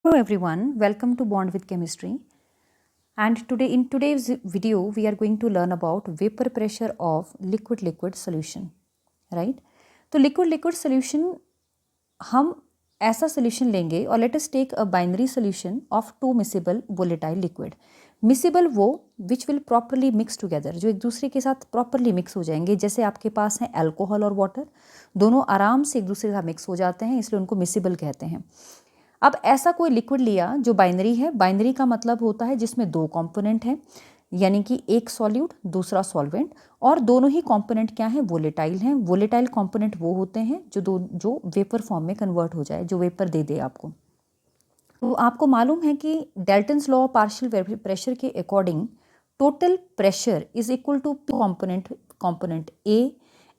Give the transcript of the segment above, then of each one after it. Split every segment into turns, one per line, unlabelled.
Hello everyone, welcome to Bond with Chemistry. And in today's video we are going to learn about vapor pressure of liquid solution, right? तो liquid solution हम ऐसा solution लेंगे और let us take a binary solution of two miscible volatile liquid. Miscible वो which will properly mix together, जो एक दूसरे के साथ properly mix हो जाएंगे. जैसे आपके पास हैं alcohol और water, दोनों आराम से एक दूसरे के साथ mix हो जाते हैं, इसलिए उनको miscible कहते हैं. अब ऐसा कोई लिक्विड लिया जो बाइनरी है. बाइनरी का मतलब होता है जिसमें दो कंपोनेंट हैं, यानी कि एक सॉल्यूट दूसरा सॉल्वेंट, और दोनों ही कंपोनेंट क्या हैं, वोलेटाइल हैं. वोलेटाइल कंपोनेंट वो होते हैं जो वेपर फॉर्म में कन्वर्ट हो जाए, जो वेपर दे दे आपको. तो आपको मालूम है कि Dalton's law of partial pressure के according total pressure is equal to component A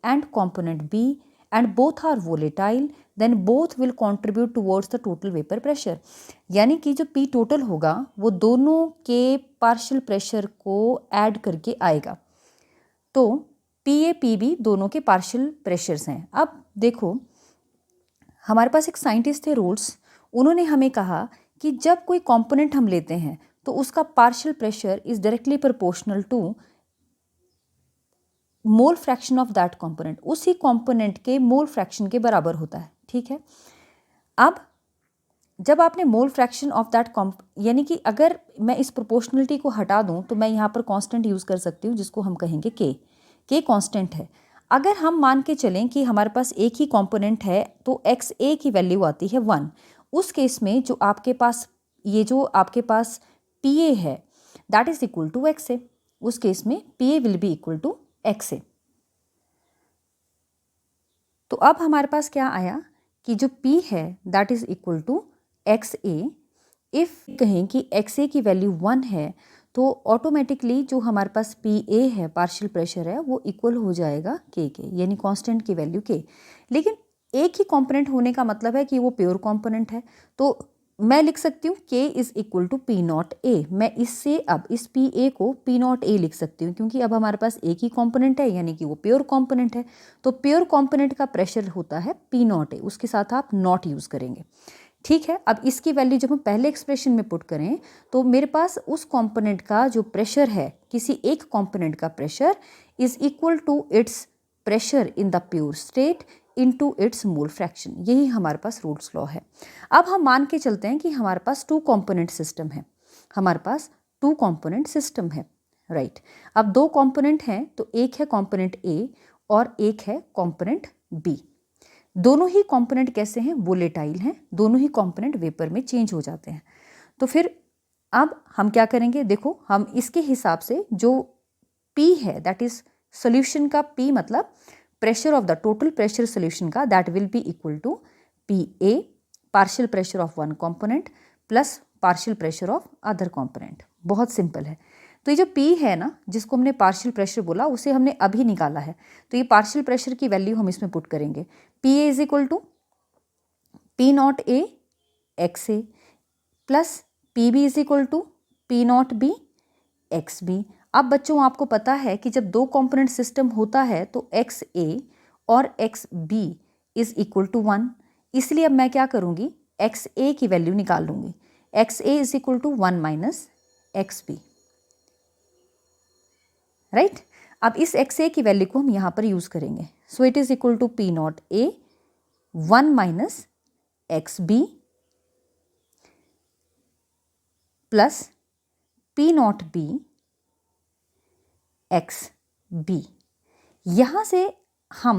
and component B and both are volatile, then both will contribute towards the total vapor pressure. यानी कि जो P टोटल होगा वो दोनों के partial pressure को add करके आएगा. तो PA PB दोनों के पार्शियल प्रेशर्स हैं. अब देखो, हमारे पास एक साइंटिस्ट थे रूल्स, उन्होंने हमें कहा कि जब कोई कंपोनेंट हम लेते हैं तो उसका partial pressure is directly proportional to mole fraction of that component. उसी कंपोनेंट के मोल फ्रैक्शन के बराबर होता है. ठीक है. अब जब आपने मोल फ्रैक्शन ऑफ दैट यानी कि अगर मैं इस प्रोपोर्शनलिटी को हटा दूं तो मैं यहाँ पर कांस्टेंट यूज़ कर सकती हूँ जिसको हम कहेंगे के कांस्टेंट है. अगर हम मान के चलें कि हमारे पास एक ही कंपोनेंट है तो एक्स ए की वैल्यू आती है 1. उस केस में जो आपके पास पी ए है that is equal to X A. उस केस में P A will be equal to X A. तो अब हमारे पास क्या आया कि जो P है that is equal to X A. If कहें कि एक्स ए की वैल्यू 1 है तो ऑटोमेटिकली जो हमारे पास पी ए है पार्शियल प्रेशर है वो इक्वल हो जाएगा के, यानी कांस्टेंट की वैल्यू के. लेकिन एक ही कंपोनेंट होने का मतलब है कि वो प्योर कंपोनेंट है. तो मैं लिख सकती हूँ K is equal to P naught A. मैं इससे अब इस पी ए को पी नॉट ए लिख सकती हूँ क्योंकि अब हमारे पास एक ही कंपोनेंट है यानी कि वो प्योर कंपोनेंट है. तो प्योर कंपोनेंट का प्रेशर होता है पी नॉट ए, उसके साथ आप नॉट यूज़ करेंगे. ठीक है. अब इसकी वैल्यू जब हम पहले एक्सप्रेशन में पुट करें तो मेरे पास उस कंपोनेंट का जो प्रेशर है, किसी एक कंपोनेंट का pressure is equal to its pressure in the pure state into its mole fraction. यही हमारे पास रूल्स लॉ है. अब हम मान के चलते हैं कि हमारे पास टू कंपोनेंट सिस्टम है. हमारे पास टू कंपोनेंट सिस्टम है, राइट. अब दो कंपोनेंट हैं तो एक है कंपोनेंट ए और एक है कंपोनेंट बी. दोनों ही कंपोनेंट कैसे हैं, वोलेटाइल हैं. दोनों ही कंपोनेंट वेपर में चेंज हो जाते हैं. तो फिर अब हम क्या करेंगे, देखो हम इसके हिसाब से जो P है दैट इज सोल्यूशन का P मतलब pressure of the total pressure solution का, that will be equal to P A partial pressure of one component plus partial pressure of other component. बहुत सिंपल है. तो ये जो P है ना जिसको हमने पार्शियल प्रेशर बोला उसे हमने अभी निकाला है. तो ये पार्शियल प्रेशर की वैल्यू हम इसमें पुट करेंगे. P A is equal to P naught A X A plus P B is equal to P naught B X B. अब बच्चों आपको पता है कि जब दो कंपोनेंट सिस्टम होता है तो एक्स ए और X B is equal to 1. इसलिए अब मैं क्या करूँगी, एक्स ए की वैल्यू निकाल लूँगी. X A is equal to 1 minus X B, right. अब इस एक्स ए की वैल्यू को हम यहाँ पर यूज़ करेंगे. So it is equal to P naught A 1 minus X B plus P naught B X B. यहाँ से हम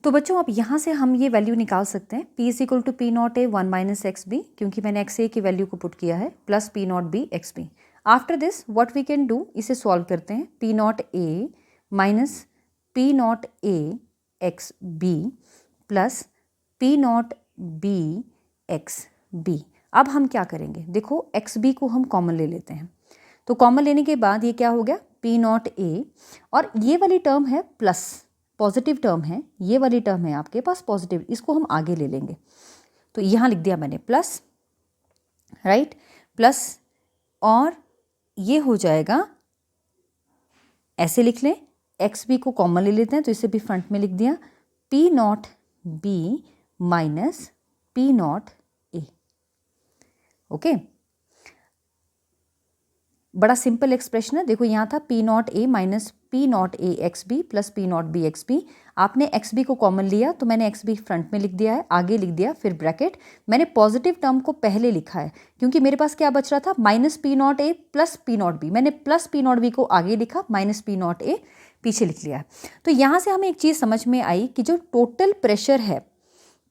तो बच्चों अब यहाँ से हम ये वैल्यू निकाल सकते हैं. P is equal to P naught A 1 minus X B, क्योंकि मैंने एक्स ए की वैल्यू को पुट किया है, plus P naught B X B. After this what we can do, इसे सॉल्व करते हैं. P naught A minus P naught A X B plus P naught B X B. अब हम क्या करेंगे, देखो एक्स बी को हम कॉमन ले लेते हैं. तो कॉमन लेने के बाद ये क्या हो गया, पी नॉट ए, और ये वाली टर्म है प्लस, पॉजिटिव टर्म है, ये वाली टर्म है आपके पास पॉजिटिव, इसको हम आगे ले लेंगे. तो यहाँ लिख दिया मैंने प्लस, राइट, प्लस, और ये हो जाएगा, ऐसे लिख लें, एक्स बी को कॉमन ले लेते हैं तो इसे भी फ्रंट में लिख दिया, P naught B minus P naught A. Okay, बड़ा सिंपल एक्सप्रेशन है। देखो यहाँ था P naught A minus P naught A X B plus P naught B X B. आपने एक्स बी को कॉमन लिया तो मैंने एक्स बी फ्रंट में लिख दिया है, आगे लिख दिया, फिर ब्रैकेट। मैंने पॉजिटिव टर्म को पहले लिखा है क्योंकि मेरे पास क्या बच रहा था, माइनस पी नॉट ए प्लस पी नॉट बी। मैंने प्लस पी नॉट बी को आगे लिखा, माइनस पी नॉट ए पीछे लिख लिया है। तो यहाँ से हमें एक चीज़ समझ में आई कि जो टोटल प्रेशर है,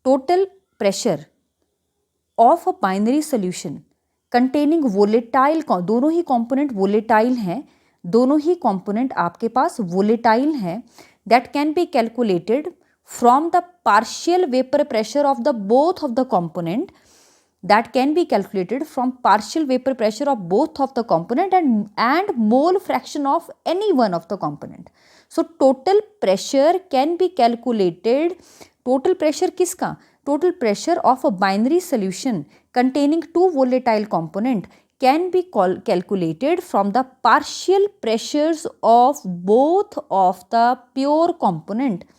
total pressure of a binary solution containing volatile, दोनों ही कंपोनेंट वोलेटाइल हैं, दोनों ही कंपोनेंट आपके पास वोलेटाइल हैं, that can be calculated from the partial vapour pressure of the both of the component, that can be calculated from partial vapor pressure of both of the component and mole fraction of any one of the component. So total pressure can be calculated, total pressure किसका, total pressure of a binary solution containing two volatile component can be calculated from the partial pressures of both of the pure component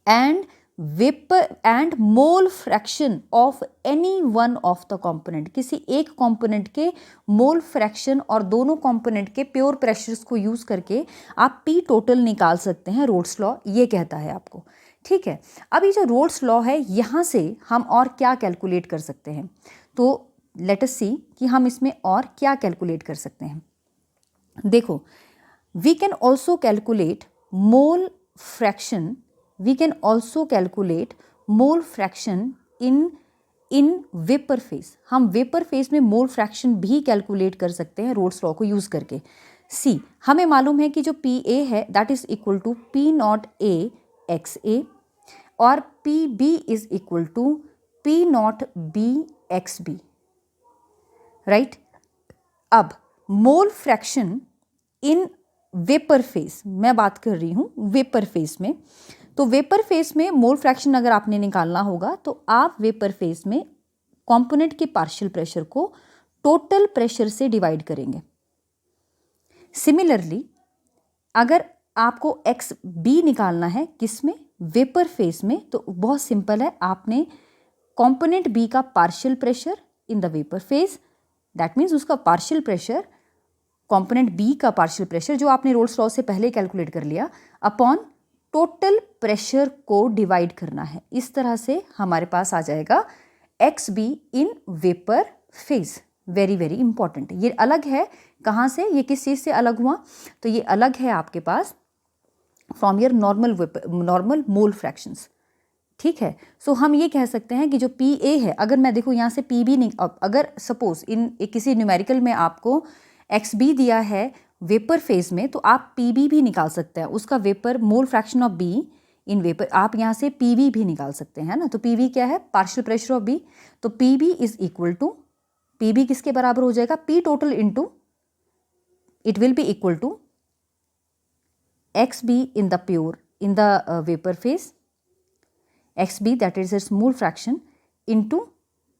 and vapour and mole fraction of any one of the component. किसी एक component के mole fraction और दोनों component के pure pressures को use करके आप P total निकाल सकते हैं। रोल्स लॉ ये कहता है आपको, ठीक है। अब ये जो रोल्स लॉ है, यहाँ से हम और क्या कैलकुलेट कर सकते हैं, तो लेट अस सी कि हम इसमें और क्या कैलकुलेट कर सकते हैं। देखो, we can also calculate mole fraction, we can also calculate mole fraction in vapor phase। हम vapor phase में mole fraction भी कैलकुलेट कर सकते हैं रोल्स लॉ को यूज करके। सी, हमें मालूम है कि जो पी ए है that is equal to P naught A X A और P B is equal to P naught B X B, right. अब mole fraction in vapour phase, मैं बात कर रही हूँ वेपर फेज में, तो वेपर फेज में मोल फ्रैक्शन अगर आपने निकालना होगा तो आप वेपर फेज में कंपोनेंट के पार्शियल प्रेशर को टोटल प्रेशर से डिवाइड करेंगे। सिमिलरली अगर आपको एक्स बी निकालना है किस में, वेपर फेज में, तो बहुत सिंपल है, आपने कंपोनेंट बी का partial pressure in the vapour phase, that means उसका पार्शियल प्रेशर, कंपोनेंट बी का पार्शियल प्रेशर जो आपने रोल्स लॉ से पहले कैलकुलेट कर लिया, अपॉन टोटल प्रेशर को डिवाइड करना है। इस तरह से हमारे पास आ जाएगा एक्स बी इन vapour phase. Very very important. ये अलग है कहाँ से, ये किस चीज़ से अलग हुआ, तो ये अलग है आपके पास from your normal mole fractions, ठीक है। सो हम ये कह सकते हैं कि जो पी ए है, अगर मैं देखो यहाँ से पी बी नहीं, अगर सपोज इन किसी न्यूमेरिकल में आपको एक्स बी दिया है वेपर फेज में, तो आप पी बी भी निकाल सकते हैं, उसका vapour mole fraction of be in vapour, आप यहाँ से पी बी भी निकाल सकते हैं ना। तो पी बी क्या है, पार्शियल प्रेशर ऑफ बी, तो P B is equal to, P B किसके बराबर हो जाएगा, P total into, it will be equal to X B in the pure, in the vapour phase, X B that is its mole fraction into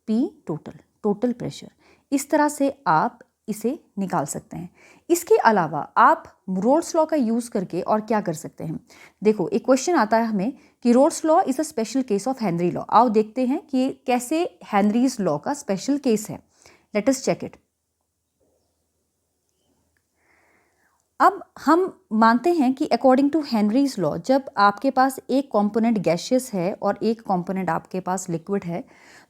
P total, total pressure. इस तरह से आप इसे निकाल सकते हैं। इसके अलावा आप रोल्स लॉ का यूज़ करके और क्या कर सकते हैं, देखो एक क्वेश्चन आता है हमें कि Raoult's law is a special case of Henry law. आओ देखते हैं कि कैसे हेनरीज लॉ का स्पेशल केस है। Let us check it. अब हम मानते हैं कि अकॉर्डिंग टू हेनरीज लॉ, जब आपके पास एक कंपोनेंट गैसियस है और एक कंपोनेंट आपके पास लिक्विड है,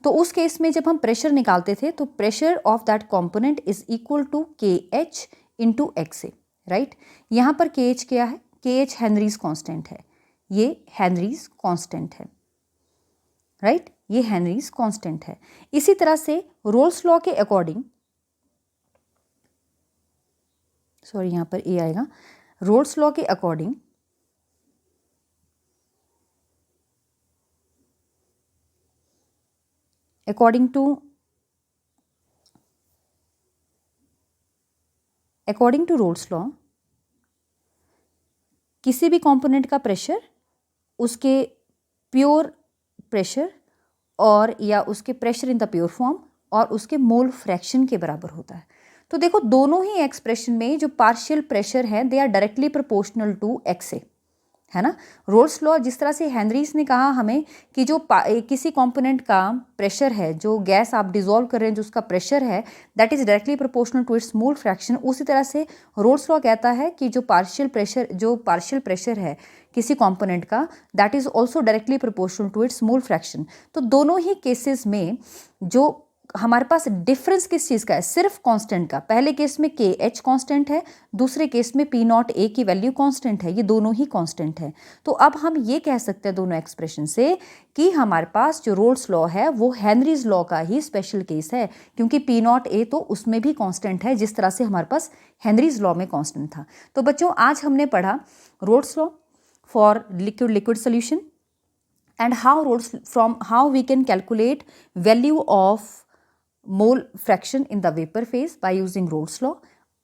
तो उस केस में जब हम प्रेशर निकालते थे तो pressure of that component is equal to K H into X A, right. यहाँ पर के एच क्या है, के एच हेनरीज कॉन्स्टेंट है, ये हेनरीज कॉन्स्टेंट है, राइट, ये हेनरीज कॉन्स्टेंट है। इसी तरह से रोल्स लॉ के अकॉर्डिंग, सॉरी यहाँ पर ए आएगा, रोल्स लॉ के according according to Raoult's law, किसी भी कंपोनेंट का प्रेशर उसके प्योर प्रेशर और या उसके pressure in the pure form और उसके मोल फ्रैक्शन के बराबर होता है। तो देखो दोनों ही एक्सप्रेशन में जो पार्शियल प्रेशर है they are directly proportional to X A, है ना। रोल्स लॉ जिस तरह से हेनरीज ने कहा हमें कि जो किसी कंपोनेंट का प्रेशर है, जो गैस आप डिजोल्व कर रहे हैं जो उसका प्रेशर है that is directly proportional to its mole fraction, उसी तरह से रोल्स लॉ कहता है कि जो पार्शियल प्रेशर है किसी कंपोनेंट का that is also directly proportional to its mole fraction. तो दोनों ही केसेस में जो हमारे पास डिफरेंस किस चीज़ का है, सिर्फ कांस्टेंट का। पहले केस में के एच कांस्टेंट है, दूसरे केस में पी नॉट ए की वैल्यू कांस्टेंट है, ये दोनों ही कांस्टेंट है। तो अब हम ये कह सकते हैं दोनों एक्सप्रेशन से कि हमारे पास जो रोल्स लॉ है वो हेनरीज लॉ का ही स्पेशल केस है, क्योंकि पी नॉट ए तो उसमें भी कांस्टेंट है जिस तरह से हमारे पास हेनरीज लॉ में कांस्टेंट था। तो बच्चों आज हमने पढ़ा roles law for liquid solution and how we can calculate value of mole fraction in the vapour phase by using roles law,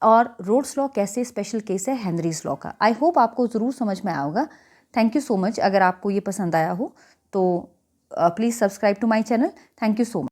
और रोल्स लॉ कैसे स्पेशल केस है हेनरीज लॉ का। आई होप आपको ज़रूर समझ में आया होगा। Thank you so much. अगर आपको ये पसंद आया हो तो please subscribe to my channel. Thank you so much.